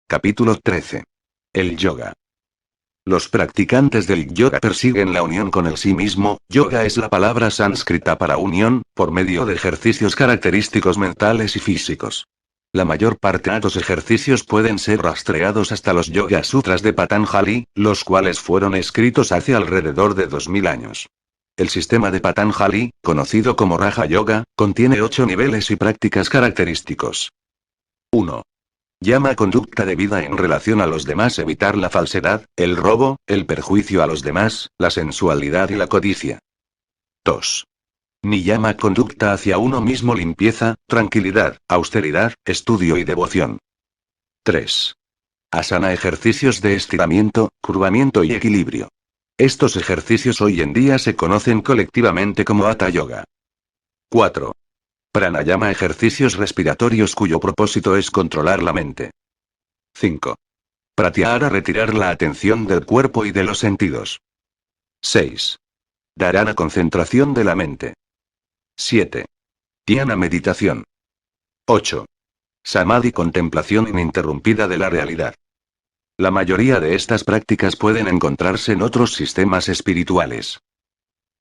Capítulo 13. El yoga. Los practicantes del yoga persiguen la unión con el sí mismo. Yoga es la palabra sánscrita para unión, por medio de ejercicios característicos mentales y físicos. La mayor parte de estos ejercicios pueden ser rastreados hasta los Yoga Sutras de Patanjali, los cuales fueron escritos hace alrededor de 2000 años. El sistema de Patanjali, conocido como Raja Yoga, contiene 8 niveles y prácticas característicos. 1. Llama conducta de vida en relación a los demás: evitar la falsedad, el robo, el perjuicio a los demás, la sensualidad y la codicia. 2. Niyama conducta hacia uno mismo: limpieza, tranquilidad, austeridad, estudio y devoción. 3. Asana, ejercicios de estiramiento, curvamiento y equilibrio. Estos ejercicios hoy en día se conocen colectivamente como Hatha Yoga. 4. Pranayama, ejercicios respiratorios cuyo propósito es controlar la mente. 5. Pratyahara, retirar la atención del cuerpo y de los sentidos. 6. Dharana, concentración de la mente. 7. Dhyana, meditación. 8. Samadhi, contemplación ininterrumpida de la realidad. La mayoría de estas prácticas pueden encontrarse en otros sistemas espirituales.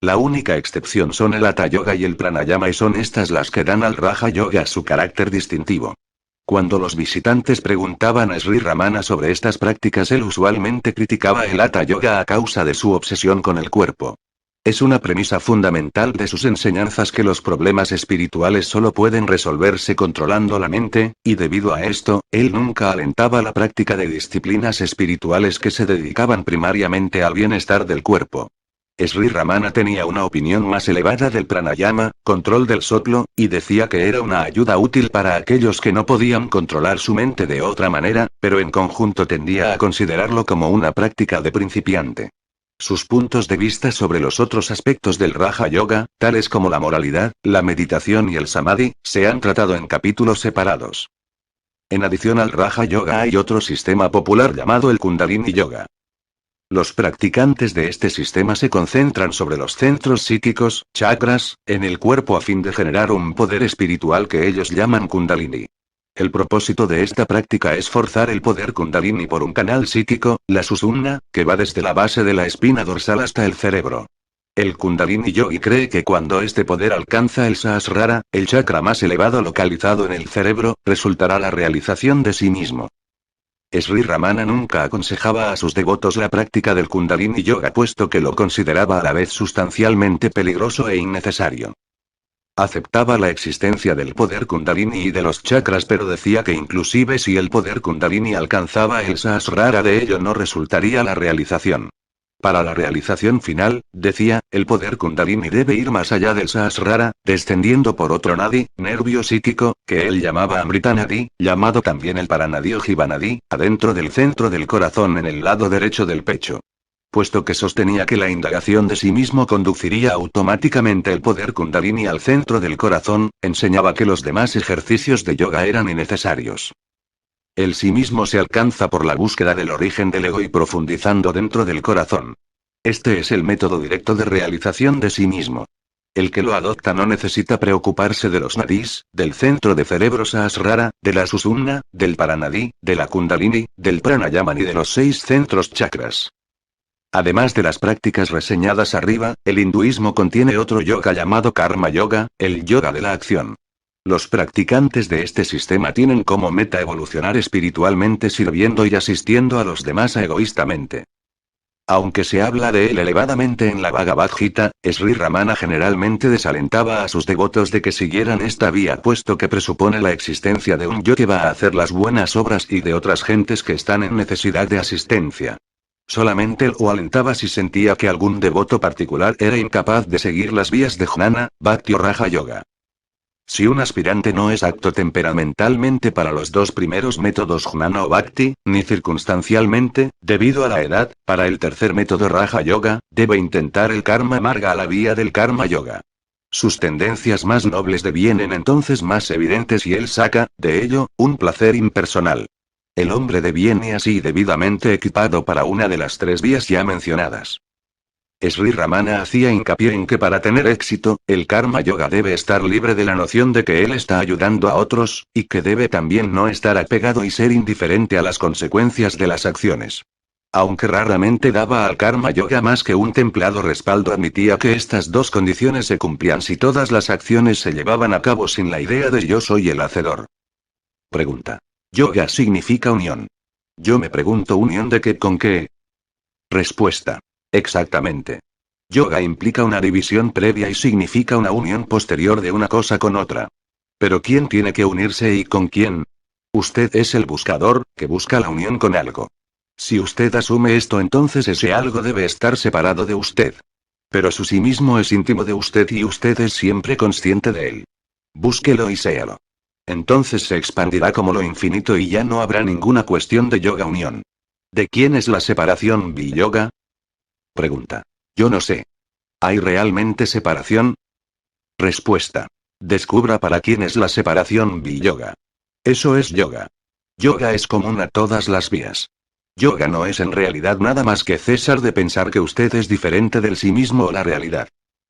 La única excepción son el Hatha Yoga y el Pranayama, y son estas las que dan al Raja Yoga su carácter distintivo. Cuando los visitantes preguntaban a Sri Ramana sobre estas prácticas, él usualmente criticaba el Hatha Yoga a causa de su obsesión con el cuerpo. Es una premisa fundamental de sus enseñanzas que los problemas espirituales solo pueden resolverse controlando la mente, y debido a esto, él nunca alentaba la práctica de disciplinas espirituales que se dedicaban primariamente al bienestar del cuerpo. Sri Ramana tenía una opinión más elevada del pranayama, control del soplo, y decía que era una ayuda útil para aquellos que no podían controlar su mente de otra manera, pero en conjunto tendía a considerarlo como una práctica de principiante. Sus puntos de vista sobre los otros aspectos del Raja Yoga, tales como la moralidad, la meditación y el samadhi, se han tratado en capítulos separados. En adición al Raja Yoga hay otro sistema popular llamado el Kundalini Yoga. Los practicantes de este sistema se concentran sobre los centros psíquicos, chakras, en el cuerpo a fin de generar un poder espiritual que ellos llaman Kundalini. El propósito de esta práctica es forzar el poder Kundalini por un canal psíquico, la Sushumna, que va desde la base de la espina dorsal hasta el cerebro. El Kundalini Yogi cree que cuando este poder alcanza el Sahasrara, el chakra más elevado localizado en el cerebro, resultará la realización de sí mismo. Sri Ramana nunca aconsejaba a sus devotos la práctica del Kundalini Yoga, puesto que lo consideraba a la vez sustancialmente peligroso e innecesario. Aceptaba la existencia del poder Kundalini y de los chakras, pero decía que inclusive si el poder Kundalini alcanzaba el Sahasrara, de ello no resultaría la realización. Para la realización final, decía, el poder Kundalini debe ir más allá del Sahasrara, descendiendo por otro nadi, nervio psíquico, que él llamaba Amrita Nadi, llamado también el Paranadi o Jivanadi, adentro del centro del corazón en el lado derecho del pecho. Puesto que sostenía que la indagación de sí mismo conduciría automáticamente el poder Kundalini al centro del corazón, enseñaba que los demás ejercicios de yoga eran innecesarios. El sí mismo se alcanza por la búsqueda del origen del ego y profundizando dentro del corazón. Este es el método directo de realización de sí mismo. El que lo adopta no necesita preocuparse de los nadis, del centro de cerebro Sahasrara, de la Sushumna, del Paranadi, de la Kundalini, del Pranayama ni de los 6 centros chakras. Además de las prácticas reseñadas arriba, el hinduismo contiene otro yoga llamado Karma Yoga, el yoga de la acción. Los practicantes de este sistema tienen como meta evolucionar espiritualmente sirviendo y asistiendo a los demás egoístamente. Aunque se habla de él elevadamente en la Bhagavad Gita, Sri Ramana generalmente desalentaba a sus devotos de que siguieran esta vía, puesto que presupone la existencia de un yo que va a hacer las buenas obras y de otras gentes que están en necesidad de asistencia. Solamente lo alentaba si sentía que algún devoto particular era incapaz de seguir las vías de Jnana, Bhakti o Raja Yoga. Si un aspirante no es apto temperamentalmente para los 2 primeros métodos Jnana o Bhakti, ni circunstancialmente, debido a la edad, para el tercer método Raja Yoga, debe intentar el Karma Marga a la vía del Karma Yoga. Sus tendencias más nobles devienen entonces más evidentes y él saca, de ello, un placer impersonal. El hombre deviene así debidamente equipado para una de las 3 vías ya mencionadas. Sri Ramana hacía hincapié en que para tener éxito, el karma yoga debe estar libre de la noción de que él está ayudando a otros, y que debe también no estar apegado y ser indiferente a las consecuencias de las acciones. Aunque raramente daba al karma yoga más que un templado respaldo, admitía que estas dos condiciones se cumplían si todas las acciones se llevaban a cabo sin la idea de yo soy el hacedor. Pregunta. Yoga significa unión. Yo me pregunto, ¿unión de qué con qué? Respuesta. Exactamente. Yoga implica una división previa y significa una unión posterior de una cosa con otra. Pero ¿quién tiene que unirse y con quién? Usted es el buscador, que busca la unión con algo. Si usted asume esto, entonces ese algo debe estar separado de usted. Pero su sí mismo es íntimo de usted y usted es siempre consciente de él. Búsquelo y séalo. Entonces se expandirá como lo infinito y ya no habrá ninguna cuestión de yoga unión. ¿De quién es la separación bi-yoga? Pregunta. Yo no sé. ¿Hay realmente separación? Respuesta. Descubra para quién es la separación bi-yoga. Eso es yoga. Yoga es común a todas las vías. Yoga no es en realidad nada más que cesar de pensar que usted es diferente del sí mismo o la realidad.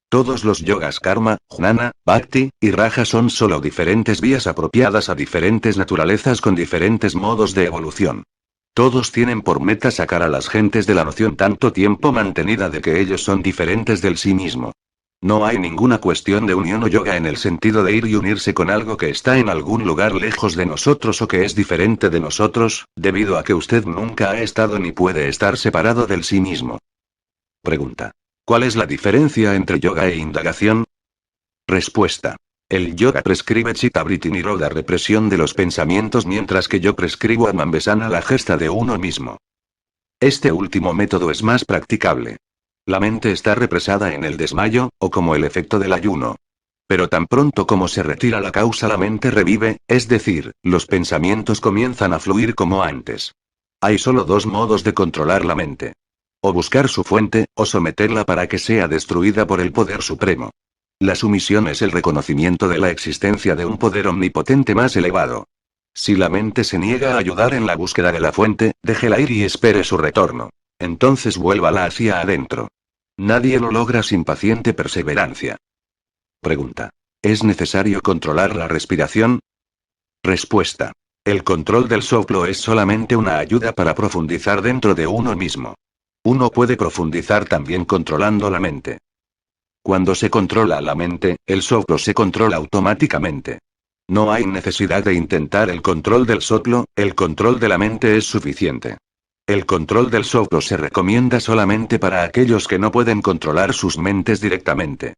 Todos los yogas karma, jnana, bhakti, y raja son solo diferentes vías apropiadas a diferentes naturalezas con diferentes modos de evolución. Todos tienen por meta sacar a las gentes de la noción tanto tiempo mantenida de que ellos son diferentes del sí mismo. No hay ninguna cuestión de unión o yoga en el sentido de ir y unirse con algo que está en algún lugar lejos de nosotros o que es diferente de nosotros, debido a que usted nunca ha estado ni puede estar separado del sí mismo. Pregunta. ¿Cuál es la diferencia entre yoga e indagación? Respuesta. El yoga prescribe chitta vritti nirodha, represión de los pensamientos, mientras que yo prescribo amambesana, la gesta de uno mismo. Este último método es más practicable. La mente está represada en el desmayo, o como el efecto del ayuno. Pero tan pronto como se retira la causa, la mente revive, es decir, los pensamientos comienzan a fluir como antes. Hay solo dos modos de controlar la mente. O buscar su fuente, o someterla para que sea destruida por el poder supremo. La sumisión es el reconocimiento de la existencia de un poder omnipotente más elevado. Si la mente se niega a ayudar en la búsqueda de la fuente, déjela ir y espere su retorno. Entonces vuélvala hacia adentro. Nadie lo logra sin paciente perseverancia. Pregunta. ¿Es necesario controlar la respiración? Respuesta. El control del soplo es solamente una ayuda para profundizar dentro de uno mismo. Uno puede profundizar también controlando la mente. Cuando se controla la mente, el soplo se controla automáticamente. No hay necesidad de intentar el control del soplo, el control de la mente es suficiente. El control del soplo se recomienda solamente para aquellos que no pueden controlar sus mentes directamente.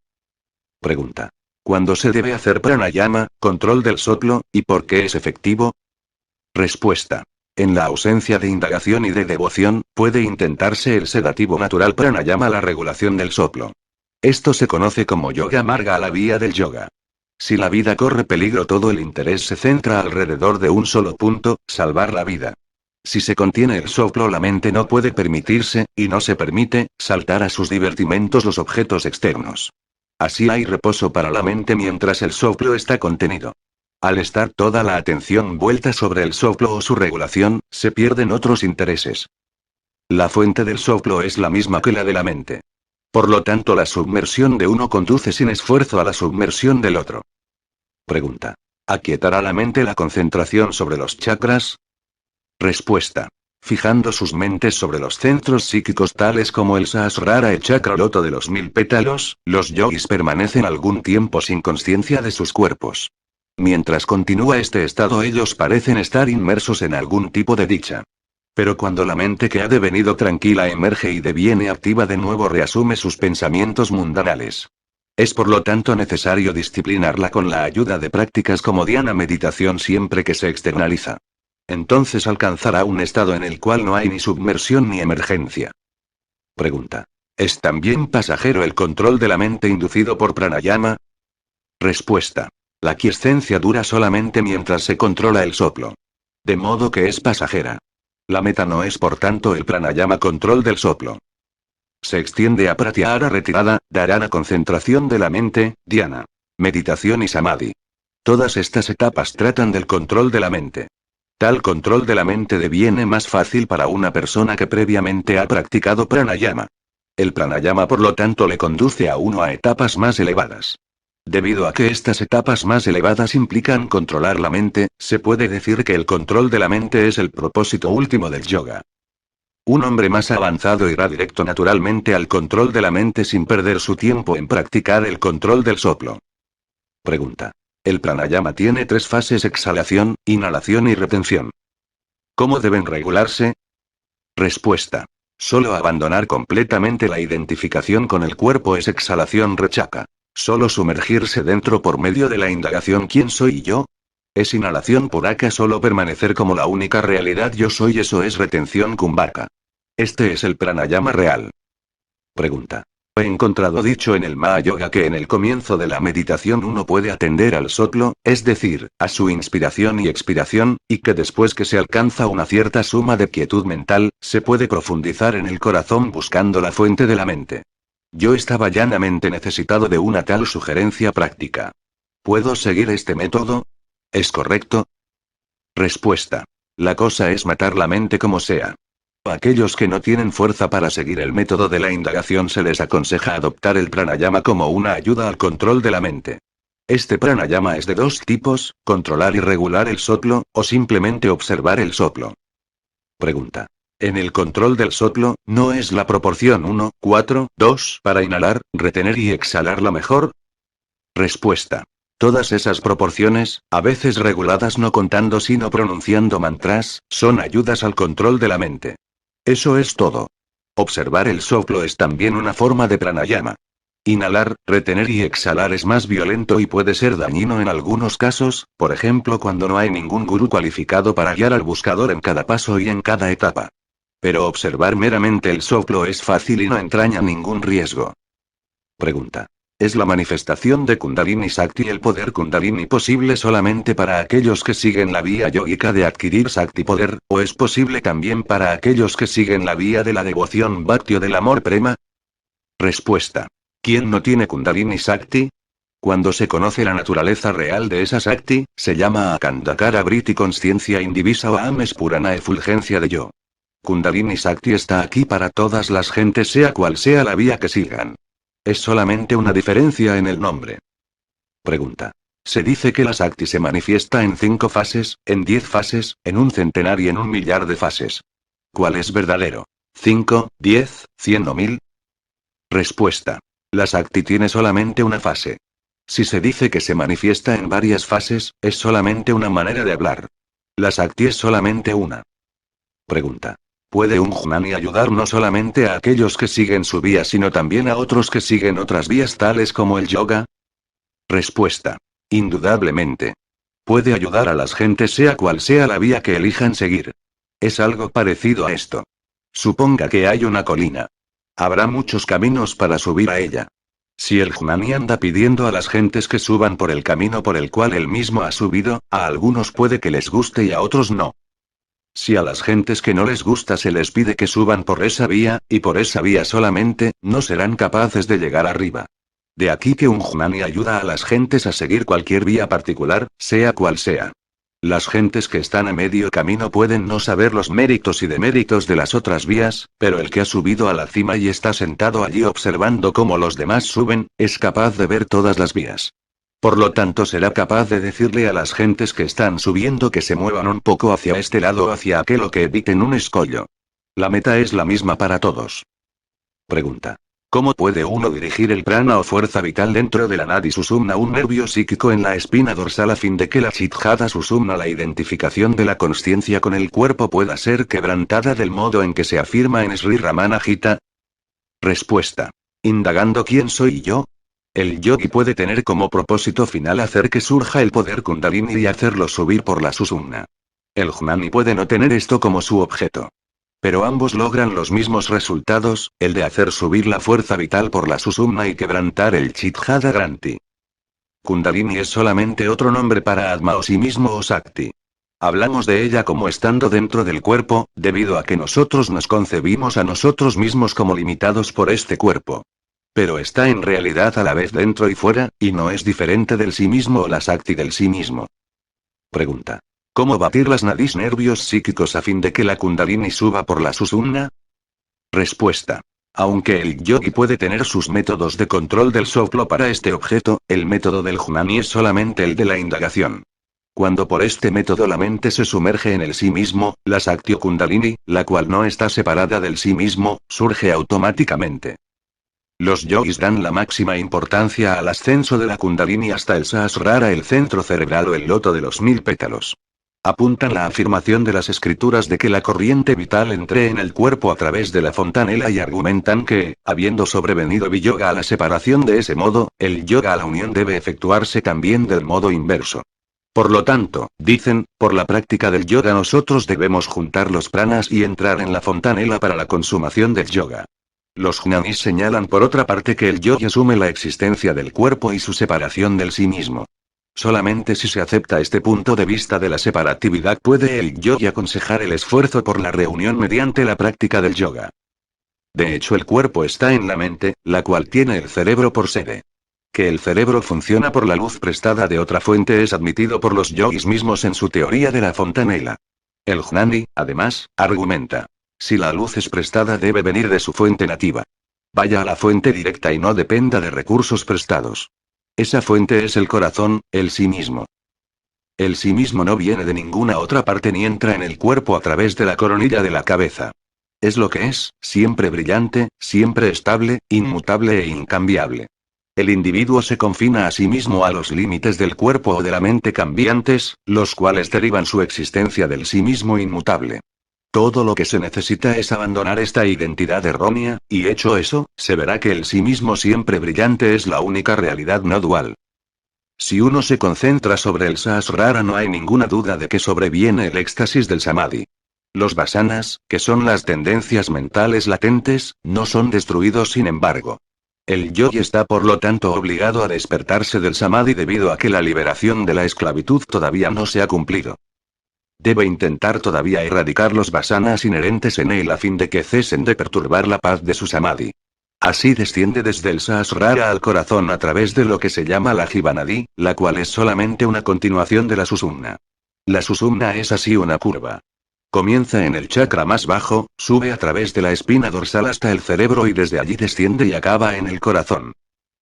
Pregunta. ¿Cuándo se debe hacer pranayama, control del soplo, y por qué es efectivo? Respuesta. En la ausencia de indagación y de devoción, puede intentarse el sedativo natural pranayama, la regulación del soplo. Esto se conoce como yoga marga, a la vía del yoga. Si la vida corre peligro, todo el interés se centra alrededor de un solo punto: salvar la vida. Si se contiene el soplo, la mente no puede permitirse, y no se permite, saltar a sus divertimentos los objetos externos. Así hay reposo para la mente mientras el soplo está contenido. Al estar toda la atención vuelta sobre el soplo o su regulación, se pierden otros intereses. La fuente del soplo es la misma que la de la mente. Por lo tanto, la submersión de uno conduce sin esfuerzo a la submersión del otro. Pregunta. ¿Aquietará la mente la concentración sobre los chakras? Respuesta. Fijando sus mentes sobre los centros psíquicos tales como el Sahasrara, el chakra loto de los 1000 pétalos, los yogis permanecen algún tiempo sin conciencia de sus cuerpos. Mientras continúa este estado, ellos parecen estar inmersos en algún tipo de dicha. Pero cuando la mente que ha devenido tranquila emerge y deviene activa de nuevo, reasume sus pensamientos mundanales. Es por lo tanto necesario disciplinarla con la ayuda de prácticas como dhyana, meditación, siempre que se externaliza. Entonces alcanzará un estado en el cual no hay ni submersión ni emergencia. Pregunta. ¿Es también pasajero el control de la mente inducido por pranayama? Respuesta. La quiescencia dura solamente mientras se controla el soplo. De modo que es pasajera. La meta no es por tanto el pranayama, control del soplo. Se extiende a pratyahara, retirada, dharana, concentración de la mente, dhyana, meditación y samadhi. Todas estas etapas tratan del control de la mente. Tal control de la mente deviene más fácil para una persona que previamente ha practicado pranayama. El pranayama por lo tanto le conduce a uno a etapas más elevadas. Debido a que estas etapas más elevadas implican controlar la mente, se puede decir que el control de la mente es el propósito último del yoga. Un hombre más avanzado irá directo naturalmente al control de la mente sin perder su tiempo en practicar el control del soplo. Pregunta. El pranayama tiene 3 fases: exhalación, inhalación y retención. ¿Cómo deben regularse? Respuesta. Solo abandonar completamente la identificación con el cuerpo es exhalación rechaka. Solo sumergirse dentro por medio de la indagación ¿quién soy yo? Es inhalación puraka. Solo permanecer como la única realidad yo soy, eso es retención kumbhaka. Este es el pranayama real. Pregunta. He encontrado dicho en el Mahayoga que en el comienzo de la meditación uno puede atender al soplo, es decir, a su inspiración y expiración, y que después que se alcanza una cierta suma de quietud mental, se puede profundizar en el corazón buscando la fuente de la mente. Yo estaba llanamente necesitado de una tal sugerencia práctica. ¿Puedo seguir este método? ¿Es correcto? Respuesta. La cosa es matar la mente como sea. A aquellos que no tienen fuerza para seguir el método de la indagación se les aconseja adoptar el pranayama como una ayuda al control de la mente. Este pranayama es de 2 tipos: controlar y regular el soplo, o simplemente observar el soplo. Pregunta. En el control del soplo, ¿no es la proporción 1:4:2 para inhalar, retener y exhalar la mejor? Respuesta. Todas esas proporciones, a veces reguladas no contando sino pronunciando mantras, son ayudas al control de la mente. Eso es todo. Observar el soplo es también una forma de pranayama. Inhalar, retener y exhalar es más violento y puede ser dañino en algunos casos, por ejemplo cuando no hay ningún gurú cualificado para guiar al buscador en cada paso y en cada etapa. Pero observar meramente el soplo es fácil y no entraña ningún riesgo. Pregunta. ¿Es la manifestación de Kundalini Sakti el poder Kundalini posible solamente para aquellos que siguen la vía yógica de adquirir Sakti poder, o es posible también para aquellos que siguen la vía de la devoción Bhakti o del amor Prema? Respuesta. ¿Quién no tiene Kundalini Sakti? Cuando se conoce la naturaleza real de esa Sakti, se llama Akandakara Vritti, conciencia indivisa, o Aham es purana efulgencia de yo. Kundalini Sakti está aquí para todas las gentes sea cual sea la vía que sigan. Es solamente una diferencia en el nombre. Pregunta. Se dice que la Sakti se manifiesta en 5 fases, en 10 fases, en 1 centenar y en 1 millar de fases. ¿Cuál es verdadero? ¿5, 10, 100 o 1000? Respuesta. La Sakti tiene solamente una fase. Si se dice que se manifiesta en varias fases, es solamente una manera de hablar. La Sakti es solamente una. Pregunta. ¿Puede un Jnani ayudar no solamente a aquellos que siguen su vía sino también a otros que siguen otras vías tales como el yoga? Respuesta. Indudablemente. Puede ayudar a las gentes sea cual sea la vía que elijan seguir. Es algo parecido a esto. Suponga que hay una colina. Habrá muchos caminos para subir a ella. Si el Jnani anda pidiendo a las gentes que suban por el camino por el cual él mismo ha subido, a algunos puede que les guste y a otros no. Si a las gentes que no les gusta se les pide que suban por esa vía, y por esa vía solamente, no serán capaces de llegar arriba. De aquí que un Jnani ayuda a las gentes a seguir cualquier vía particular, sea cual sea. Las gentes que están a medio camino pueden no saber los méritos y deméritos de las otras vías, pero el que ha subido a la cima y está sentado allí observando cómo los demás suben, es capaz de ver todas las vías. Por lo tanto será capaz de decirle a las gentes que están subiendo que se muevan un poco hacia este lado o hacia aquel o que eviten un escollo. La meta es la misma para todos. Pregunta. ¿Cómo puede uno dirigir el prana o fuerza vital dentro de la Nadi Susumna, un nervio psíquico en la espina dorsal, a fin de que la Chithada Susumna, la identificación de la consciencia con el cuerpo, pueda ser quebrantada del modo en que se afirma en Sri Ramana Gita? Respuesta. Indagando quién soy yo. El yogi puede tener como propósito final hacer que surja el poder Kundalini y hacerlo subir por la Susumna. El Jnani puede no tener esto como su objeto. Pero ambos logran los mismos resultados, el de hacer subir la fuerza vital por la Susumna y quebrantar el Chithada Granti. Kundalini es solamente otro nombre para Atma o sí mismo o Sakti. Hablamos de ella como estando dentro del cuerpo, debido a que nosotros nos concebimos a nosotros mismos como limitados por este cuerpo. Pero está en realidad a la vez dentro y fuera, y no es diferente del sí mismo o la Sakti del sí mismo. Pregunta. ¿Cómo batir las nadis, nervios psíquicos, a fin de que la Kundalini suba por la Susumna? Respuesta. Aunque el yogi puede tener sus métodos de control del soplo para este objeto, el método del Jnani es solamente el de la indagación. Cuando por este método la mente se sumerge en el sí mismo, la Saktyo Kundalini, la cual no está separada del sí mismo, surge automáticamente. Los yogis dan la máxima importancia al ascenso de la Kundalini hasta el Sahasrara, el centro cerebral o el loto de los 1000 pétalos. Apuntan la afirmación de las escrituras de que la corriente vital entre en el cuerpo a través de la fontanela y argumentan que, habiendo sobrevenido Viyoga a la separación de ese modo, el yoga a la unión debe efectuarse también del modo inverso. Por lo tanto, dicen, por la práctica del yoga nosotros debemos juntar los pranas y entrar en la fontanela para la consumación del yoga. Los jnanis señalan por otra parte que el yogi asume la existencia del cuerpo y su separación del sí mismo. Solamente si se acepta este punto de vista de la separatividad puede el yogi aconsejar el esfuerzo por la reunión mediante la práctica del yoga. De hecho, el cuerpo está en la mente, la cual tiene el cerebro por sede. Que el cerebro funciona por la luz prestada de otra fuente es admitido por los yogis mismos en su teoría de la fontanela. El jnani, además, argumenta: si la luz es prestada debe venir de su fuente nativa. Vaya a la fuente directa y no dependa de recursos prestados. Esa fuente es el corazón, el sí mismo. El sí mismo no viene de ninguna otra parte ni entra en el cuerpo a través de la coronilla de la cabeza. Es lo que es, siempre brillante, siempre estable, inmutable e incambiable. El individuo se confina a sí mismo a los límites del cuerpo o de la mente cambiantes, los cuales derivan su existencia del sí mismo inmutable. Todo lo que se necesita es abandonar esta identidad errónea, y hecho eso, se verá que el sí mismo siempre brillante es la única realidad no dual. Si uno se concentra sobre el Sahasrara no hay ninguna duda de que sobreviene el éxtasis del Samadhi. Los vasanas, que son las tendencias mentales latentes, no son destruidos sin embargo. El yogi está por lo tanto obligado a despertarse del Samadhi debido a que la liberación de la esclavitud todavía no se ha cumplido. Debe intentar todavía erradicar los vasanas inherentes en él a fin de que cesen de perturbar la paz de su Samadhi. Así desciende desde el Sahasrara al corazón a través de lo que se llama la Jivanadi, la cual es solamente una continuación de la Susumna. La Susumna es así una curva. Comienza en el chakra más bajo, sube a través de la espina dorsal hasta el cerebro y desde allí desciende y acaba en el corazón.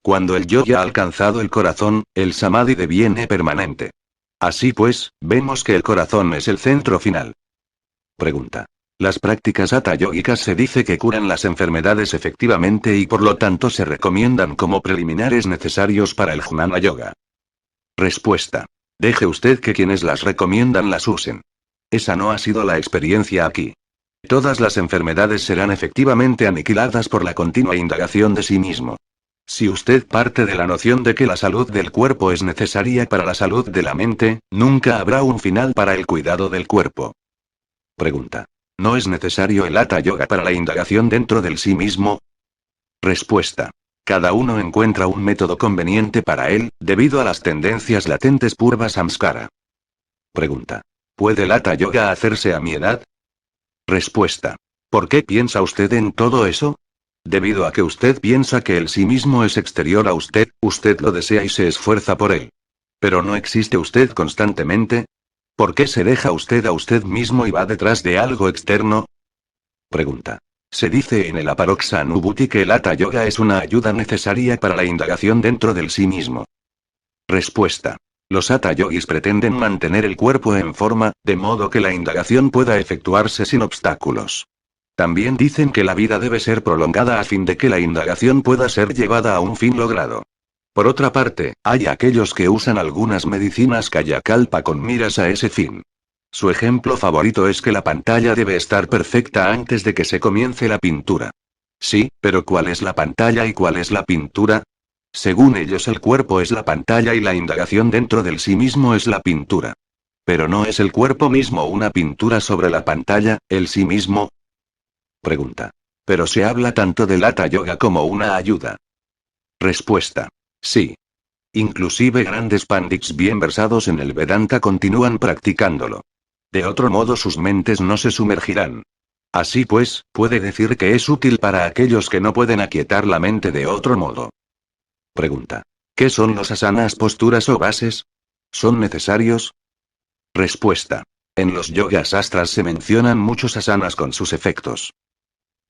Cuando el yogi ha alcanzado el corazón, el Samadhi deviene permanente. Así pues, vemos que el corazón es el centro final. Pregunta. Las prácticas hatha yógicas se dice que curan las enfermedades efectivamente y por lo tanto se recomiendan como preliminares necesarios para el jnana yoga. Respuesta. Deje usted que quienes las recomiendan las usen. Esa no ha sido la experiencia aquí. Todas las enfermedades serán efectivamente aniquiladas por la continua indagación de sí mismo. Si usted parte de la noción de que la salud del cuerpo es necesaria para la salud de la mente, nunca habrá un final para el cuidado del cuerpo. Pregunta. ¿No es necesario el hatha yoga para la indagación dentro del sí mismo? Respuesta. Cada uno encuentra un método conveniente para él, debido a las tendencias latentes purva samskara. Pregunta. ¿Puede el hatha yoga hacerse a mi edad? Respuesta. ¿Por qué piensa usted en todo eso? Debido a que usted piensa que el sí mismo es exterior a usted, usted lo desea y se esfuerza por él. Pero ¿no existe usted constantemente? ¿Por qué se deja usted a usted mismo y va detrás de algo externo? Pregunta. Se dice en el Aparoksa Anubhuti que el hatha yoga es una ayuda necesaria para la indagación dentro del sí mismo. Respuesta. Los hatha yogis pretenden mantener el cuerpo en forma, de modo que la indagación pueda efectuarse sin obstáculos. También dicen que la vida debe ser prolongada a fin de que la indagación pueda ser llevada a un fin logrado. Por otra parte, hay aquellos que usan algunas medicinas kayakalpa con miras a ese fin. Su ejemplo favorito es que la pantalla debe estar perfecta antes de que se comience la pintura. Sí, pero ¿cuál es la pantalla y cuál es la pintura? Según ellos el cuerpo es la pantalla y la indagación dentro del sí mismo es la pintura. Pero ¿no es el cuerpo mismo una pintura sobre la pantalla, el sí mismo? Pregunta. Pero se habla tanto del hatha yoga como una ayuda. Respuesta. Sí. Inclusive grandes pandits bien versados en el Vedanta continúan practicándolo. De otro modo sus mentes no se sumergirán. Así pues, puede decir que es útil para aquellos que no pueden aquietar la mente de otro modo. Pregunta. ¿Qué son los asanas, posturas o bases? ¿Son necesarios? Respuesta. En los yogas astras se mencionan muchos asanas con sus efectos.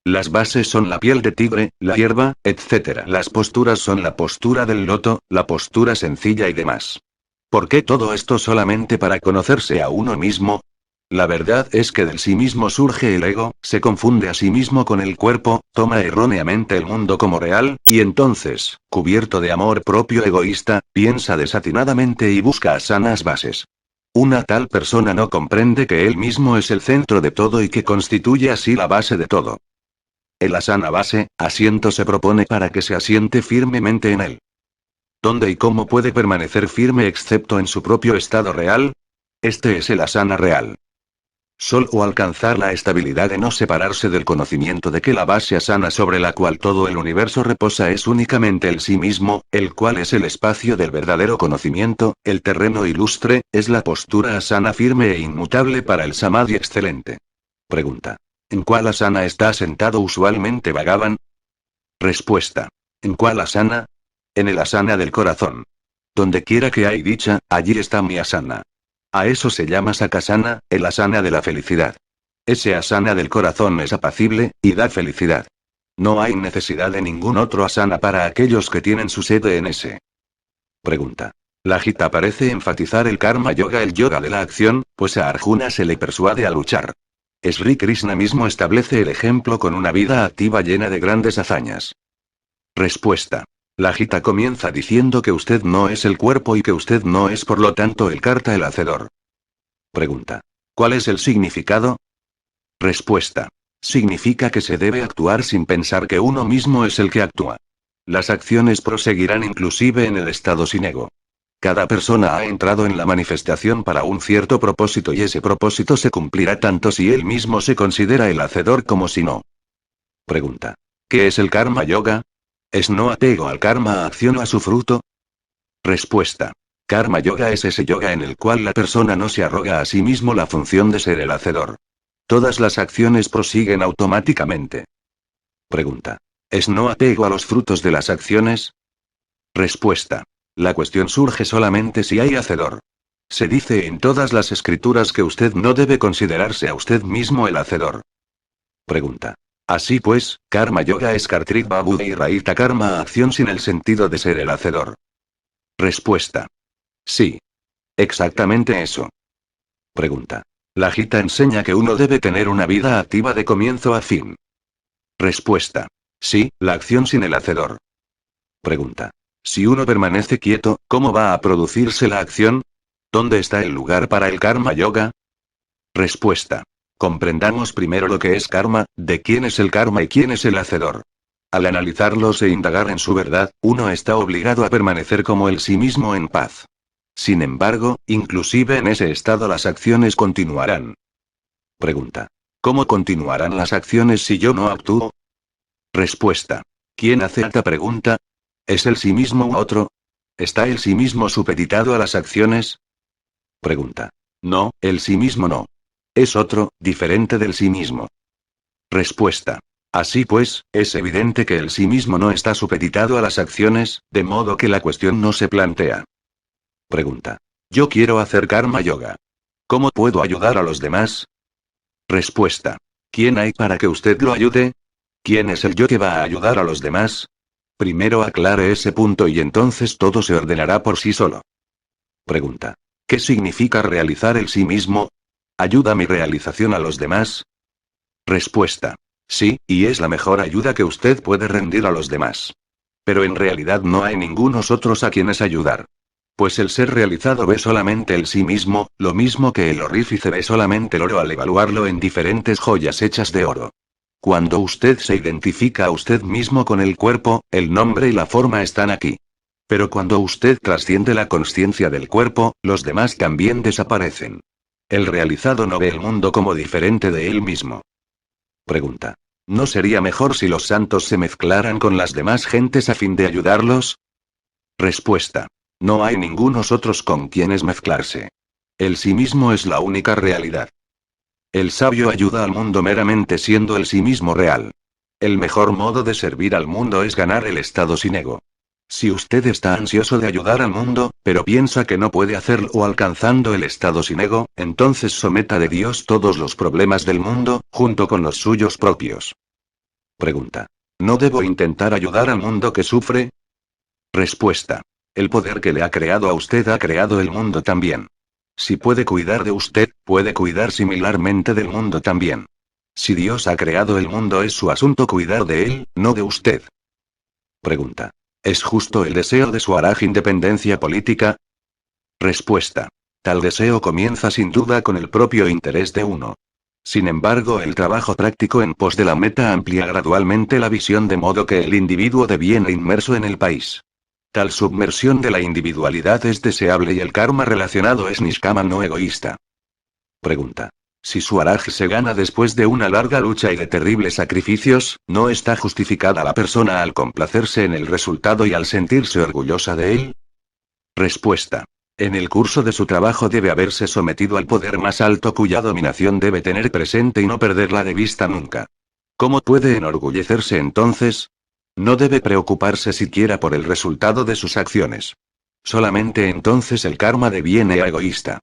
Las bases son la piel de tigre, la hierba, etc. Las posturas son la postura del loto, la postura sencilla y demás. ¿Por qué todo esto solamente para conocerse a uno mismo? La verdad es que del sí mismo surge el ego, se confunde a sí mismo con el cuerpo, toma erróneamente el mundo como real, y entonces, cubierto de amor propio egoísta, piensa desatinadamente y busca sanas bases. Una tal persona no comprende que él mismo es el centro de todo y que constituye así la base de todo. El asana base, asiento se propone para que se asiente firmemente en él. ¿Dónde y cómo puede permanecer firme excepto en su propio estado real? Este es el asana real. Solo alcanzar la estabilidad de no separarse del conocimiento de que la base asana sobre la cual todo el universo reposa es únicamente el sí mismo, el cual es el espacio del verdadero conocimiento, el terreno ilustre, es la postura asana firme e inmutable para el samadhi excelente. Pregunta. ¿En cuál asana está sentado usualmente Bhagavan? Respuesta. ¿En cuál asana? En el asana del corazón. Donde quiera que hay dicha, allí está mi asana. A eso se llama sakasana, el asana de la felicidad. Ese asana del corazón es apacible, y da felicidad. No hay necesidad de ningún otro asana para aquellos que tienen su sede en ese. Pregunta. La Gita parece enfatizar el karma yoga, el yoga de la acción, pues a Arjuna se le persuade a luchar. Sri Krishna mismo establece el ejemplo con una vida activa llena de grandes hazañas. Respuesta. La Gita comienza diciendo que usted no es el cuerpo y que usted no es por lo tanto el karta, el hacedor. Pregunta. ¿Cuál es el significado? Respuesta. Significa que se debe actuar sin pensar que uno mismo es el que actúa. Las acciones proseguirán inclusive en el estado sin ego. Cada persona ha entrado en la manifestación para un cierto propósito y ese propósito se cumplirá tanto si él mismo se considera el hacedor como si no. Pregunta. ¿Qué es el karma yoga? ¿Es no apego al karma, a acción o a su fruto? Respuesta. Karma yoga es ese yoga en el cual la persona no se arroga a sí mismo la función de ser el hacedor. Todas las acciones prosiguen automáticamente. Pregunta. ¿Es no apego a los frutos de las acciones? Respuesta. La cuestión surge solamente si hay hacedor. Se dice en todas las escrituras que usted no debe considerarse a usted mismo el hacedor. Pregunta. Así pues, karma yoga es kartrik babuddha y raita karma, acción sin el sentido de ser el hacedor. Respuesta. Sí. Exactamente eso. Pregunta. La Gita enseña que uno debe tener una vida activa de comienzo a fin. Respuesta. Sí, la acción sin el hacedor. Pregunta. Si uno permanece quieto, ¿cómo va a producirse la acción? ¿Dónde está el lugar para el karma yoga? Respuesta. Comprendamos primero lo que es karma, de quién es el karma y quién es el hacedor. Al analizarlos e indagar en su verdad, uno está obligado a permanecer como el sí mismo en paz. Sin embargo, inclusive en ese estado las acciones continuarán. Pregunta. ¿Cómo continuarán las acciones si yo no actúo? Respuesta. ¿Quién hace esta pregunta? ¿Es el sí mismo u otro? ¿Está el sí mismo supeditado a las acciones? Pregunta. No, el sí mismo no. Es otro, diferente del sí mismo. Respuesta. Así pues, es evidente que el sí mismo no está supeditado a las acciones, de modo que la cuestión no se plantea. Pregunta. Yo quiero hacer karma yoga. ¿Cómo puedo ayudar a los demás? Respuesta. ¿Quién hay para que usted lo ayude? ¿Quién es el yo que va a ayudar a los demás? Primero aclare ese punto y entonces todo se ordenará por sí solo. Pregunta. ¿Qué significa realizar el sí mismo? ¿Ayuda mi realización a los demás? Respuesta. Sí, y es la mejor ayuda que usted puede rendir a los demás. Pero en realidad no hay ningunos otros a quienes ayudar. Pues el ser realizado ve solamente el sí mismo, lo mismo que el orífice ve solamente el oro al evaluarlo en diferentes joyas hechas de oro. Cuando usted se identifica a usted mismo con el cuerpo, el nombre y la forma están aquí. Pero cuando usted trasciende la consciencia del cuerpo, los demás también desaparecen. El realizado no ve el mundo como diferente de él mismo. Pregunta. ¿No sería mejor si los santos se mezclaran con las demás gentes a fin de ayudarlos? Respuesta. No hay ningunos otros con quienes mezclarse. El sí mismo es la única realidad. El sabio ayuda al mundo meramente siendo el sí mismo real. El mejor modo de servir al mundo es ganar el estado sin ego. Si usted está ansioso de ayudar al mundo, pero piensa que no puede hacerlo alcanzando el estado sin ego, entonces someta de Dios todos los problemas del mundo, junto con los suyos propios. Pregunta. ¿No debo intentar ayudar al mundo que sufre? Respuesta. El poder que le ha creado a usted ha creado el mundo también. Si puede cuidar de usted, puede cuidar similarmente del mundo también. Si Dios ha creado el mundo, es su asunto cuidar de él, no de usted. Pregunta. ¿Es justo el deseo de Swaraj independencia política? Respuesta. Tal deseo comienza sin duda con el propio interés de uno. Sin embargo, el trabajo práctico en pos de la meta amplía gradualmente la visión de modo que el individuo deviene inmerso en el país. Tal submersión de la individualidad es deseable y el karma relacionado es nishkama no egoísta. Pregunta. Si Swaraj se gana después de una larga lucha y de terribles sacrificios, ¿no está justificada la persona al complacerse en el resultado y al sentirse orgullosa de él? Respuesta. En el curso de su trabajo debe haberse sometido al poder más alto cuya dominación debe tener presente y no perderla de vista nunca. ¿Cómo puede enorgullecerse entonces? No debe preocuparse siquiera por el resultado de sus acciones. Solamente entonces el karma deviene egoísta.